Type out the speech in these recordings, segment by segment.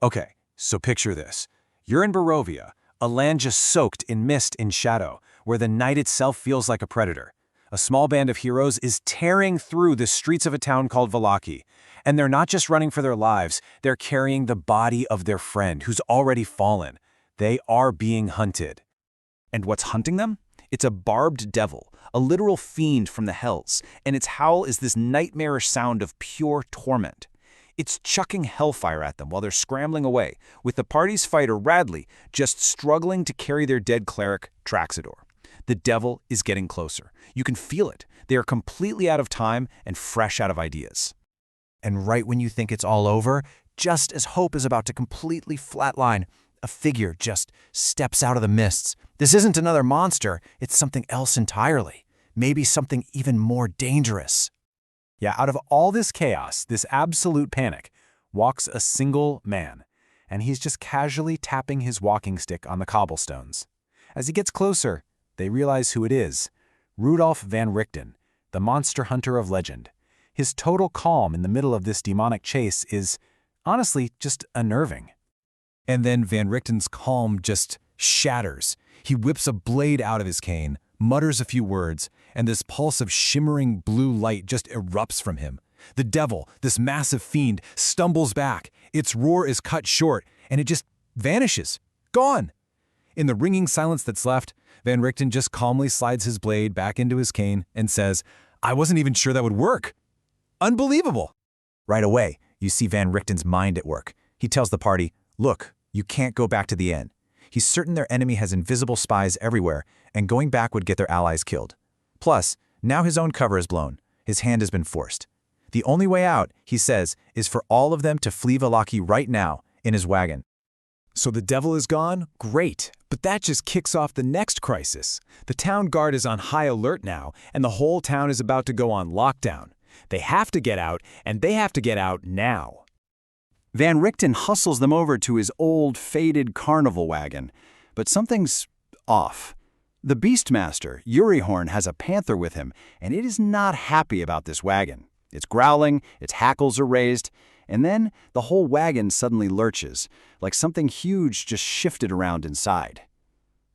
Okay, so picture this. You're in Barovia, a land just soaked in mist and shadow, where the night itself feels like a predator. A small band of heroes is tearing through the streets of a town called Vallaki. And they're not just running for their lives, they're carrying the body of their friend who's already fallen. They are being hunted. And what's hunting them? It's a barbed devil, a literal fiend from the hells, and its howl is this nightmarish sound of pure torment. It's chucking hellfire at them while they're scrambling away, with the party's fighter Radley just struggling to carry their dead cleric, Traxidor. The devil is getting closer. You can feel it. They are completely out of time and fresh out of ideas. And right when you think it's all over, just as hope is about to completely flatline, a figure just steps out of the mists. This isn't another monster, it's something else entirely. Maybe something even more dangerous. Yeah, out of all this chaos, this absolute panic, walks a single man, and he's just casually tapping his walking stick on the cobblestones. As he gets closer, they realize who it is. Rudolf van Richten, the monster hunter of legend. His total calm in the middle of this demonic chase is, honestly, just unnerving. And then Van Richten's calm just shatters. He whips a blade out of his cane, mutters a few words, and this pulse of shimmering blue light just erupts from him. The devil, this massive fiend, stumbles back. Its roar is cut short, and it just vanishes. Gone! In the ringing silence that's left, Van Richten just calmly slides his blade back into his cane and says, "I wasn't even sure that would work." Unbelievable! Right away, you see Van Richten's mind at work. He tells the party, "Look, you can't go back to the inn." He's certain their enemy has invisible spies everywhere, and going back would get their allies killed. Plus, now his own cover is blown. His hand has been forced. The only way out, he says, is for all of them to flee Vallaki right now, in his wagon. So the devil is gone? Great. But that just kicks off the next crisis. The town guard is on high alert now, and the whole town is about to go on lockdown. They have to get out, and they have to get out now. Van Richten hustles them over to his old, faded carnival wagon, but something's off. The Beastmaster, Urihorn, has a panther with him, and it is not happy about this wagon. It's growling, its hackles are raised, and then the whole wagon suddenly lurches, like something huge just shifted around inside.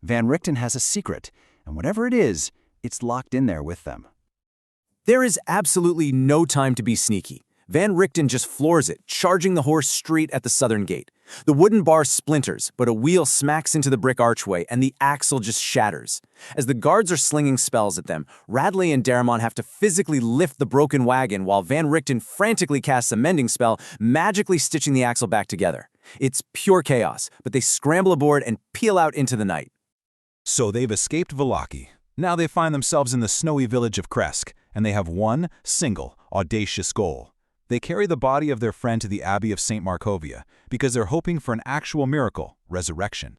Van Richten has a secret, and whatever it is, it's locked in there with them. There is absolutely no time to be sneaky. Van Richten just floors it, charging the horse straight at the southern gate. The wooden bar splinters, but a wheel smacks into the brick archway and the axle just shatters. As the guards are slinging spells at them, Radley and Daermon have to physically lift the broken wagon while Van Richten frantically casts a mending spell, magically stitching the axle back together. It's pure chaos, but they scramble aboard and peel out into the night. So they've escaped Vallaki. Now they find themselves in the snowy village of Krezk, and they have one single, audacious goal. They carry the body of their friend to the Abbey of St. Markovia because they're hoping for an actual miracle, resurrection.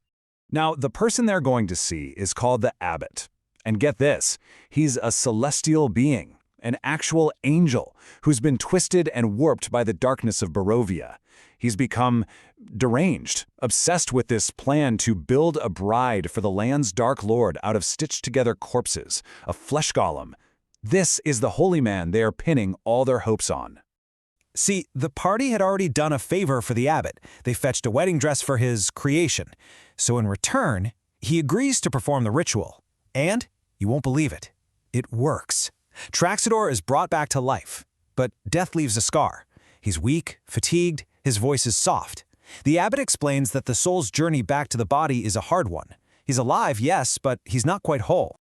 Now, the person they're going to see is called the Abbot. And get this, he's a celestial being, an actual angel who's been twisted and warped by the darkness of Barovia. He's become deranged, obsessed with this plan to build a bride for the land's dark lord out of stitched-together corpses, a flesh golem. This is the holy man they are pinning all their hopes on. See, the party had already done a favor for the abbot. They fetched a wedding dress for his creation. So in return, he agrees to perform the ritual. And, you won't believe it, it works. Traxidor is brought back to life, but death leaves a scar. He's weak, fatigued, his voice is soft. The abbot explains that the soul's journey back to the body is a hard one. He's alive, yes, but he's not quite whole.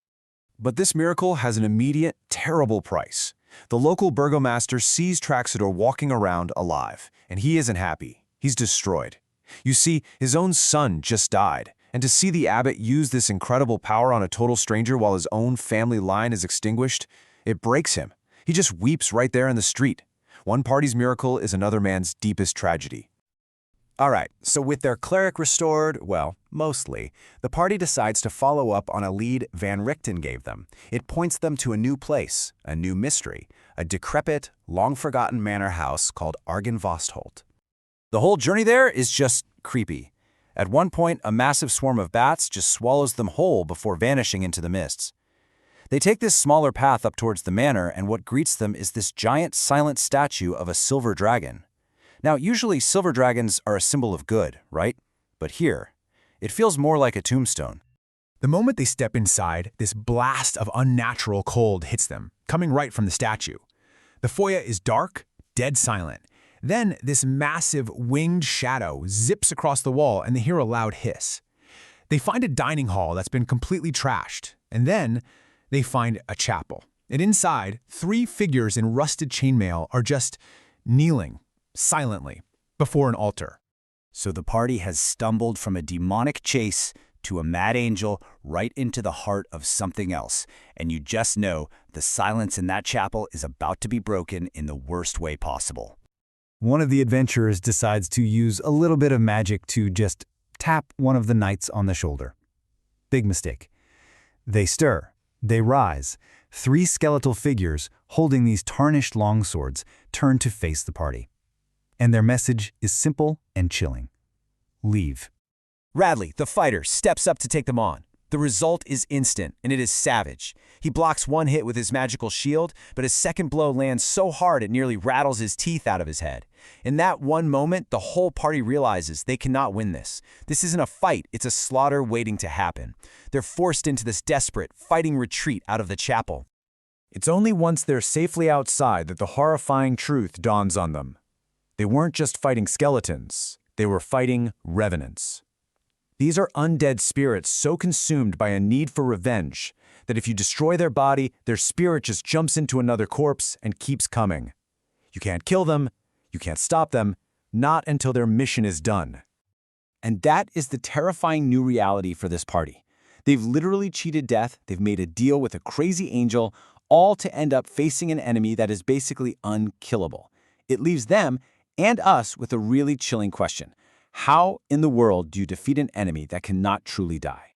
But this miracle has an immediate, terrible price. The local burgomaster sees Traxidor walking around alive, and he isn't happy. He's destroyed. You see, his own son just died, and to see the abbot use this incredible power on a total stranger while his own family line is extinguished, it breaks him. He just weeps right there in the street. One party's miracle is another man's deepest tragedy. Alright, so with their cleric restored, well, mostly, the party decides to follow up on a lead Van Richten gave them. It points them to a new place, a new mystery, a decrepit, long-forgotten manor house called Argenvostholt. The whole journey there is just creepy. At one point, a massive swarm of bats just swallows them whole before vanishing into the mists. They take this smaller path up towards the manor, and what greets them is this giant silent statue of a silver dragon. Now, usually silver dragons are a symbol of good, right? But here, it feels more like a tombstone. The moment they step inside, this blast of unnatural cold hits them, coming right from the statue. The foyer is dark, dead silent. Then this massive winged shadow zips across the wall and they hear a loud hiss. They find a dining hall that's been completely trashed, and then they find a chapel. And inside, 3 figures in rusted chainmail are just kneeling, silently, before an altar. So the party has stumbled from a demonic chase to a mad angel right into the heart of something else, and you just know the silence in that chapel is about to be broken in the worst way possible. One of the adventurers decides to use a little bit of magic to just tap one of the knights on the shoulder. Big mistake. They stir. They rise. 3 skeletal figures holding these tarnished longswords turn to face the party. And their message is simple and chilling. Leave. Radley, the fighter, steps up to take them on. The result is instant, and it is savage. He blocks one hit with his magical shield, but his second blow lands so hard it nearly rattles his teeth out of his head. In that one moment, the whole party realizes they cannot win this. This isn't a fight, it's a slaughter waiting to happen. They're forced into this desperate, fighting retreat out of the chapel. It's only once they're safely outside that the horrifying truth dawns on them. They weren't just fighting skeletons, they were fighting revenants. These are undead spirits so consumed by a need for revenge that if you destroy their body, their spirit just jumps into another corpse and keeps coming. You can't kill them, you can't stop them, not until their mission is done. And that is the terrifying new reality for this party. They've literally cheated death, they've made a deal with a crazy angel, all to end up facing an enemy that is basically unkillable. It leaves them and us with a really chilling question. How in the world do you defeat an enemy that cannot truly die?